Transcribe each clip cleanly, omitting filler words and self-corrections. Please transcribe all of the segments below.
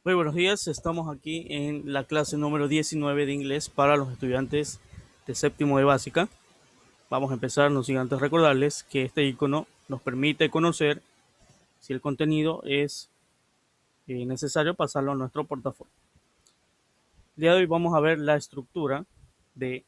Muy buenos días, estamos aquí en la clase número 19 de inglés para los estudiantes de séptimo de básica. Vamos a empezar, no sin antes recordarles que este icono nos permite conocer si el contenido es necesario pasarlo a nuestro portafolio. El día de hoy vamos a ver la estructura de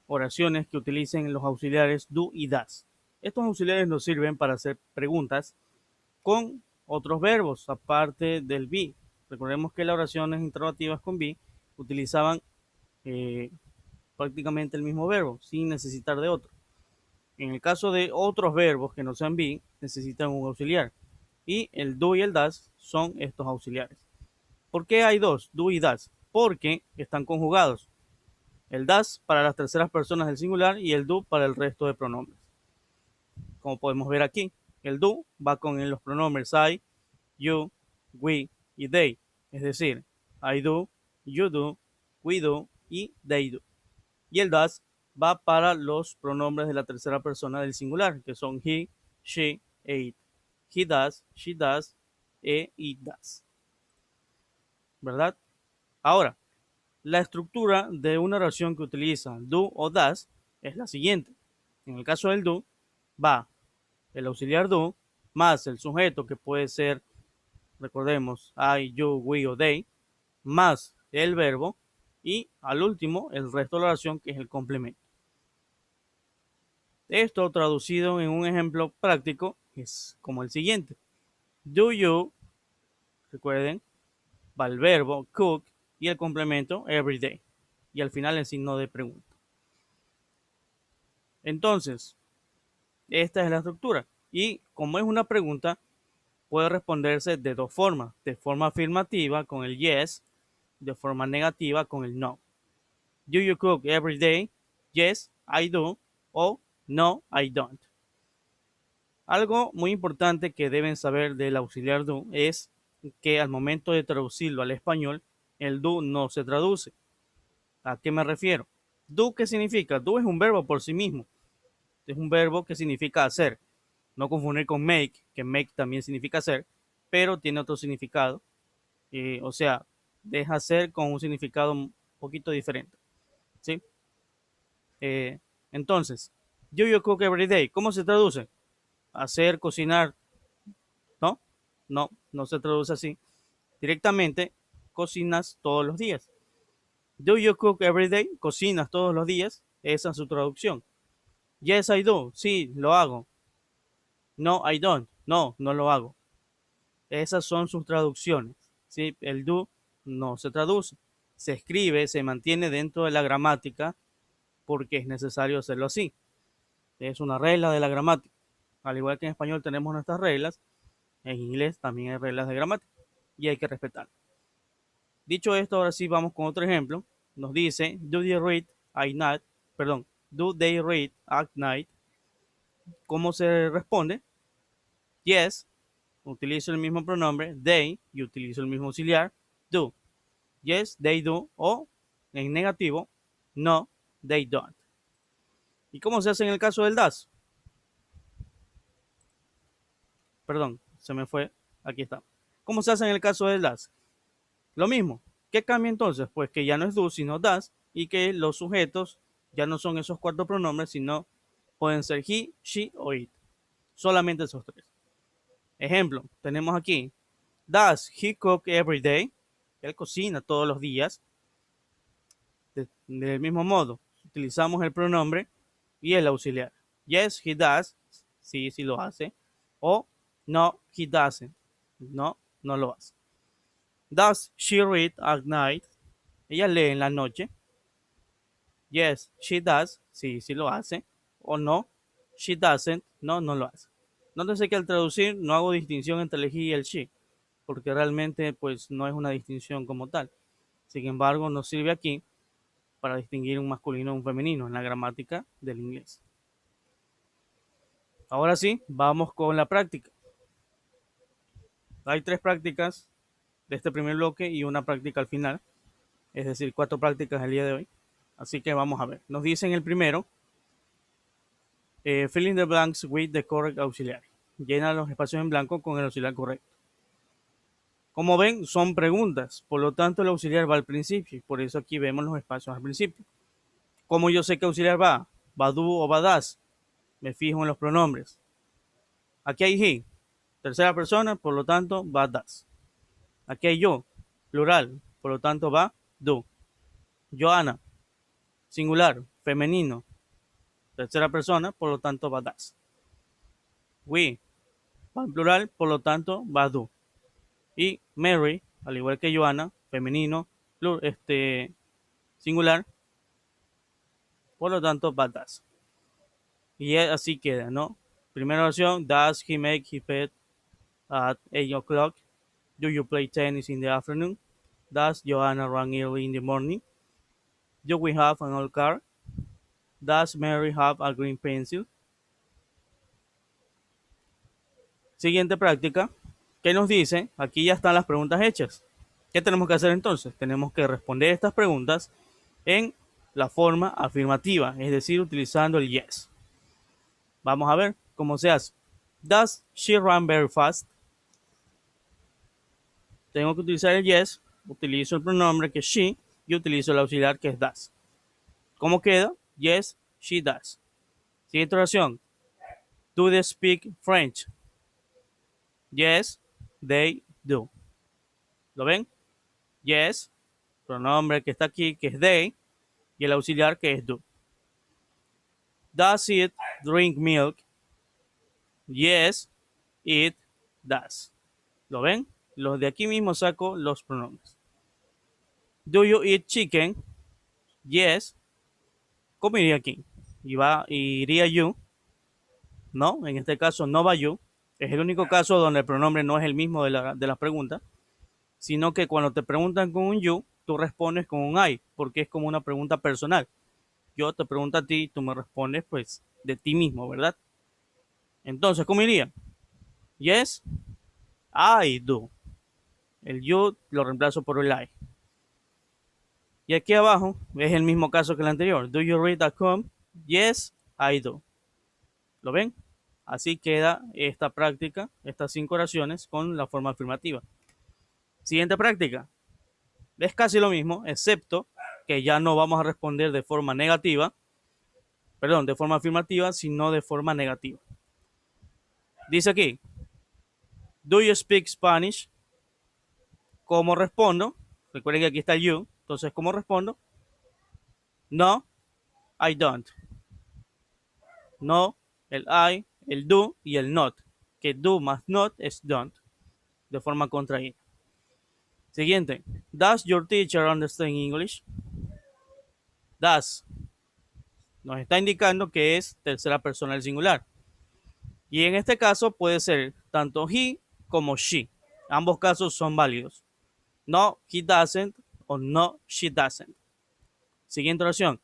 oraciones que utilicen los auxiliares do y das. Estos auxiliares nos sirven para hacer preguntas con otros verbos aparte del be. Recordemos que las oraciones interrogativas con be utilizaban eh, prácticamente el mismo verbo sin necesitar de otro. En el caso de otros verbos que no sean be, necesitan un auxiliar. Y el do y el das son estos auxiliares. ¿Por qué hay dos, do y das? Porque están conjugados. El das para las terceras personas del singular y el do para el resto de pronombres. Como podemos ver aquí, el do va con los pronombres I, you, we y they. Es decir, I do, you do, we do y they do. Y el das va para los pronombres de la tercera persona del singular, que son he, she e it. He does, she does, it does. ¿Verdad? Ahora, la estructura de una oración que utiliza do o das es la siguiente. En el caso del do, va el auxiliar do más el sujeto que puede ser, recordemos, I, you, we o they, más el verbo y al último el resto de la oración que es el complemento. Esto traducido en un ejemplo práctico es como el siguiente. Do you, recuerden, va el verbo cook y el complemento every day. Y al final el signo de pregunta. Entonces, esta es la estructura. Y como es una pregunta, puede responderse de dos formas. De forma afirmativa con el yes, de forma negativa con el no. Do you cook every day? Yes, I do. O no, I don't. Algo muy importante que deben saber del auxiliar do es que al momento de traducirlo al español, el do no se traduce. ¿A qué me refiero? Do, ¿qué significa? Do es un verbo por sí mismo. Es un verbo que significa hacer. No confundir con make, que make también significa hacer, pero tiene otro significado. O sea, deja hacer con un significado un poquito diferente. ¿Sí? Eh, entonces, do you cook every day? ¿Cómo se traduce? Hacer, cocinar, ¿no? No, no se traduce así. Directamente, cocinas todos los días. Do you cook every day? Cocinas todos los días. Esa es su traducción. Yes, I do. Sí, lo hago. No, I don't. No, no lo hago. Esas son sus traducciones. ¿Sí? El do no se traduce. Se escribe, se mantiene dentro de la gramática porque es necesario hacerlo así. Es una regla de la gramática. Al igual que en español tenemos nuestras reglas, en inglés también hay reglas de gramática y hay que respetarlas. Dicho esto, ahora sí vamos con otro ejemplo. Nos dice, do they read at night? Perdón, do they read at night? ¿Cómo se responde? Yes, utilizo el mismo pronombre, they, y utilizo el mismo auxiliar, do. Yes, they do, o en negativo, no, they don't. ¿Y cómo se hace en el caso del das? Perdón, se me fue, aquí está. ¿Cómo se hace en el caso del das? Lo mismo. ¿Qué cambia entonces? Pues que ya no es do, sino das, y que los sujetos ya no son esos cuatro pronombres, sino pueden ser he, she o it. Solamente esos tres. Ejemplo, tenemos aquí, does he cook every day? Él cocina todos los días. Del mismo modo, utilizamos el pronombre y el auxiliar. Yes, he does. Sí, sí lo hace. O no, he doesn't. No, no lo hace. Does she read at night? Ella lee en la noche. Yes, she does. Sí, sí lo hace. O no, she doesn't. No, no lo hace. Nótese que al traducir no hago distinción entre el he y el she, porque realmente pues no es una distinción como tal. Sin embargo, nos sirve aquí para distinguir un masculino y un femenino en la gramática del inglés. Ahora sí, vamos con la práctica. Hay tres prácticas de este primer bloque y una práctica al final, es decir, cuatro prácticas el día de hoy. Así que vamos a ver. Nos dicen el primero, fill in the blanks with the correct auxiliary. Llena los espacios en blanco con el auxiliar correcto. Como ven, son preguntas, por lo tanto el auxiliar va al principio, por eso aquí vemos los espacios al principio. ¿Cómo yo sé que auxiliar va? ¿Va do o va das? Me fijo en los pronombres. Aquí hay he, tercera persona, por lo tanto va das. Aquí hay yo, plural, por lo tanto va do. Johanna, singular, femenino, tercera persona, por lo tanto va das. We, va en plural, por lo tanto va do. Y Mary, al igual que Johanna, femenino, singular, por lo tanto va das. Y así queda, ¿no? Primera oración, does he make his bed at 8 o'clock? Do you play tennis in the afternoon? Does Joanna run early in the morning? Do we have an old car? Does Mary have a green pencil? Siguiente práctica. ¿Qué nos dice? Aquí ya están las preguntas hechas. ¿Qué tenemos que hacer entonces? Tenemos que responder estas preguntas en la forma afirmativa, es decir, utilizando el yes. Vamos a ver cómo se hace. Does she run very fast? Tengo que utilizar el yes, utilizo el pronombre que es she y utilizo el auxiliar que es does. ¿Cómo queda? Yes, she does. Siguiente oración. Do they speak French? Yes, they do. ¿Lo ven? Yes, pronombre que está aquí, que es they, y el auxiliar que es do. Does it drink milk? Yes, it does. ¿Lo ven? Los de aquí mismo saco los pronombres. Do you eat chicken? Yes. ¿Cómo iría aquí? Iría you. No, en este caso no va you. Es el único caso donde el pronombre no es el mismo de la pregunta, sino que cuando te preguntan con un you, tú respondes con un I, porque es como una pregunta personal. Yo te pregunto a ti, tú me respondes pues de ti mismo, ¿verdad? Entonces, ¿cómo iría? Yes, I do. El you lo reemplazo por el I. Y aquí abajo es el mismo caso que el anterior. Do you read at home? Yes, I do. ¿Lo ven? Así queda esta práctica, estas 5 oraciones con la forma afirmativa. Siguiente práctica. Es casi lo mismo, excepto que ya no vamos a responder de forma negativa, perdón, de forma afirmativa, sino de forma negativa. Dice aquí, do you speak Spanish? ¿Cómo respondo? Recuerden que aquí está el you, entonces ¿cómo respondo? No, I don't. No, el I, el do y el not, que do más not es don't, de forma contraída. Siguiente, does your teacher understand English? Does nos está indicando que es tercera persona del singular. Y en este caso puede ser tanto he como she. Ambos casos son válidos. No, he doesn't o no, she doesn't. Siguiente oración.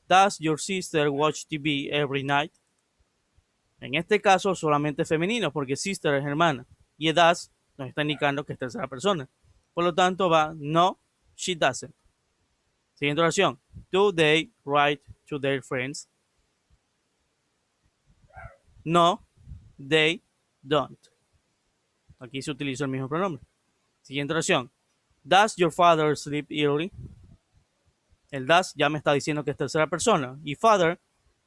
Does your sister watch TV every night? En este caso solamente femenino porque sister es hermana. Y does nos está indicando que es tercera persona. Por lo tanto va no, she doesn't. Siguiente oración. Do they write to their friends? No, they don't. Aquí se utiliza el mismo pronombre. Siguiente oración. Does your father sleep early? El does ya me está diciendo que es tercera persona. Y father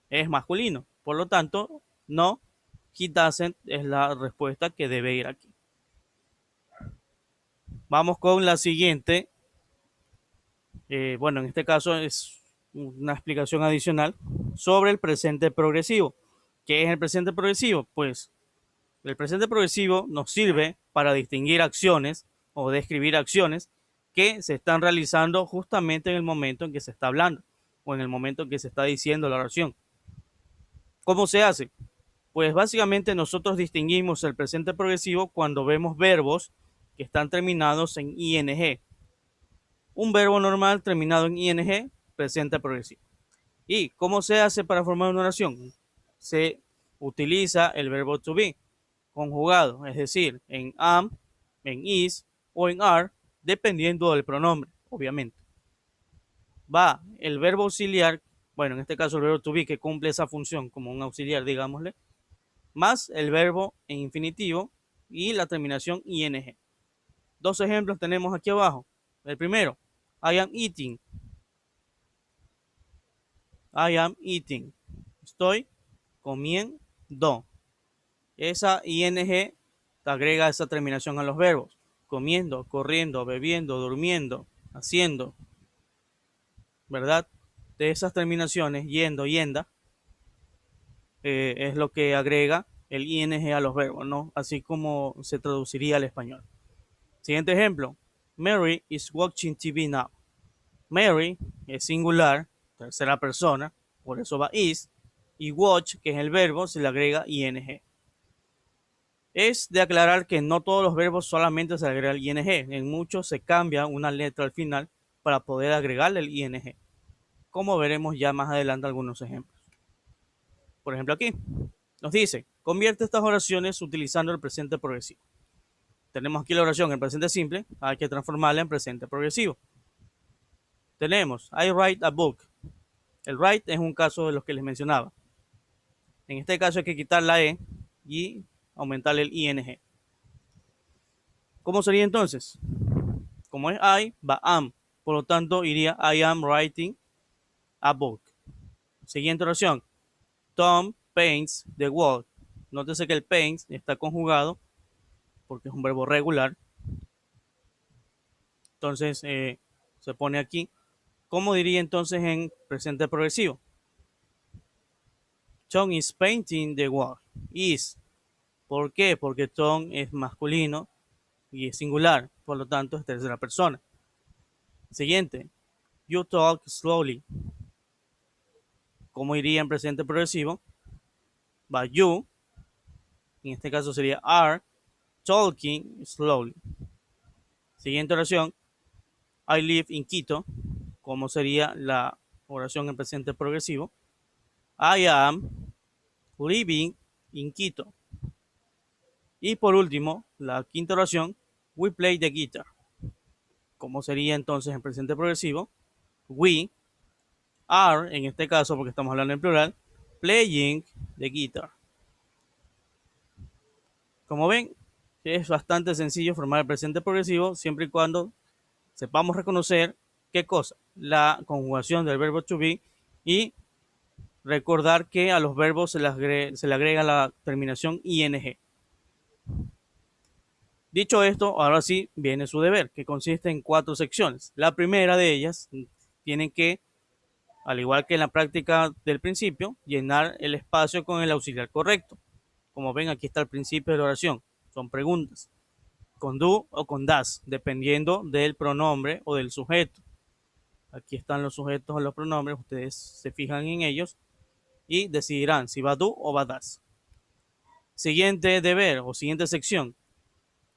es masculino. Por lo tanto, no, he doesn't es la respuesta que debe ir aquí. Vamos con la siguiente. Bueno, en este caso es una explicación adicional sobre el presente progresivo. ¿Qué es el presente progresivo? Pues el presente progresivo nos sirve para distinguir acciones o describir acciones que se están realizando justamente en el momento en que se está hablando o en el momento en que se está diciendo la oración. ¿Cómo se hace? Pues básicamente nosotros distinguimos el presente progresivo cuando vemos verbos que están terminados en ing. Un verbo normal terminado en ing, presente progresivo. ¿Y cómo se hace para formar una oración? Se utiliza el verbo to be conjugado, es decir, en am, en is o en are, dependiendo del pronombre, obviamente. Va el verbo auxiliar, bueno, en este caso el verbo to be, que cumple esa función como un auxiliar, digámosle, más el verbo en infinitivo y la terminación ing. Dos ejemplos tenemos aquí abajo. El primero, I am eating. I am eating. Estoy comiendo. Esa ing te agrega esa terminación a los verbos. Comiendo, corriendo, bebiendo, durmiendo, haciendo. ¿Verdad? De esas terminaciones, yendo, yenda, es lo que agrega el ing a los verbos, ¿no? Así como se traduciría al español. Siguiente ejemplo. Mary is watching TV now. Mary es singular, tercera persona, por eso va is. Y watch, que es el verbo, se le agrega ing. Es de aclarar que no todos los verbos solamente se agrega el ing. En muchos se cambia una letra al final para poder agregarle el ing. Como veremos ya más adelante algunos ejemplos. Por ejemplo aquí, nos dice, convierte estas oraciones utilizando el presente progresivo. Tenemos aquí la oración en presente simple, hay que transformarla en presente progresivo. Tenemos, I write a book. El write es un caso de los que les mencionaba. En este caso hay que quitar la E y aumentarle el ing. ¿Cómo sería entonces? Como es I, va am. Por lo tanto, iría I am writing a book. Siguiente oración. Tom paints the wall. Nótese que el paints está conjugado porque es un verbo regular. Entonces, se pone aquí. ¿Cómo diría entonces en presente progresivo? Tom is painting the wall. Is. ¿Por qué? Porque Tom es masculino y es singular. Por lo tanto, es tercera persona. Siguiente. You talk slowly. ¿Cómo iría en presente progresivo? Va you. En este caso sería are talking slowly. Siguiente oración. I live in Quito. ¿Cómo sería la oración en presente progresivo? I am living in Quito. Y por último, la quinta oración. We play the guitar. ¿Cómo sería entonces en presente progresivo? We are, en este caso, porque estamos hablando en plural, playing the guitar. Como ven, es bastante sencillo formar el presente progresivo siempre y cuando sepamos reconocer qué cosa, la conjugación del verbo to be y recordar que a los verbos se le agrega la terminación ing. Dicho esto, ahora sí viene su deber, que consiste en 4 secciones. La primera de ellas tienen que, al igual que en la práctica del principio, llenar el espacio con el auxiliar correcto. Como ven, aquí está el principio de la oración. Son preguntas. Con do o con das, dependiendo del pronombre o del sujeto. Aquí están los sujetos o los pronombres, ustedes se fijan en ellos y decidirán si va do o va das. Siguiente deber o siguiente sección.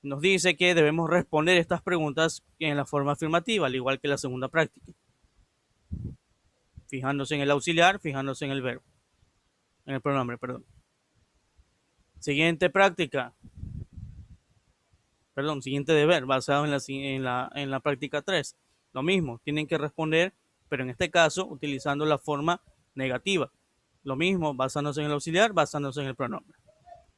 Nos dice que debemos responder estas preguntas en la forma afirmativa, al igual que la segunda práctica. Fijándose en el auxiliar, fijándose en el verbo. En el pronombre, perdón. Siguiente práctica. Perdón, siguiente deber, basado en la práctica 3. Lo mismo, tienen que responder, pero en este caso utilizando la forma negativa. Lo mismo, basándose en el auxiliar, basándose en el pronombre.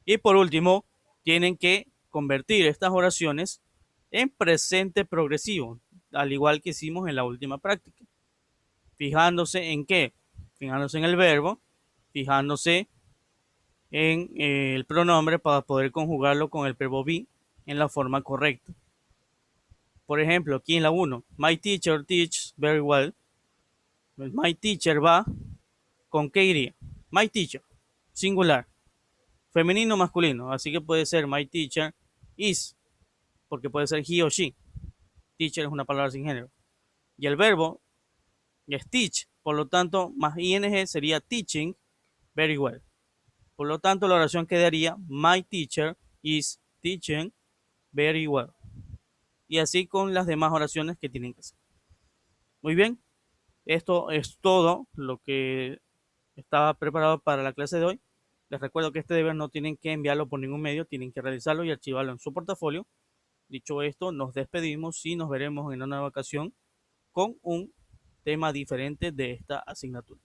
Y por último, tienen que convertir estas oraciones en presente progresivo, al igual que hicimos en la última práctica. Fijándose en qué? Fijándose en el verbo, fijándose en el pronombre para poder conjugarlo con el verbo be en la forma correcta. Por ejemplo, aquí en la 1, my teacher teaches very well. My teacher va con qué iría. My teacher, singular, femenino o masculino, así que puede ser my teacher is, porque puede ser he o she. Teacher es una palabra sin género. Y el verbo es teach, por lo tanto, más ing sería teaching very well. Por lo tanto, la oración quedaría my teacher is teaching very well. Y así con las demás oraciones que tienen que hacer. Muy bien, esto es todo lo que estaba preparado para la clase de hoy. Les recuerdo que este deber no tienen que enviarlo por ningún medio, tienen que realizarlo y archivarlo en su portafolio. Dicho esto, nos despedimos y nos veremos en una nueva ocasión con un tema diferente de esta asignatura.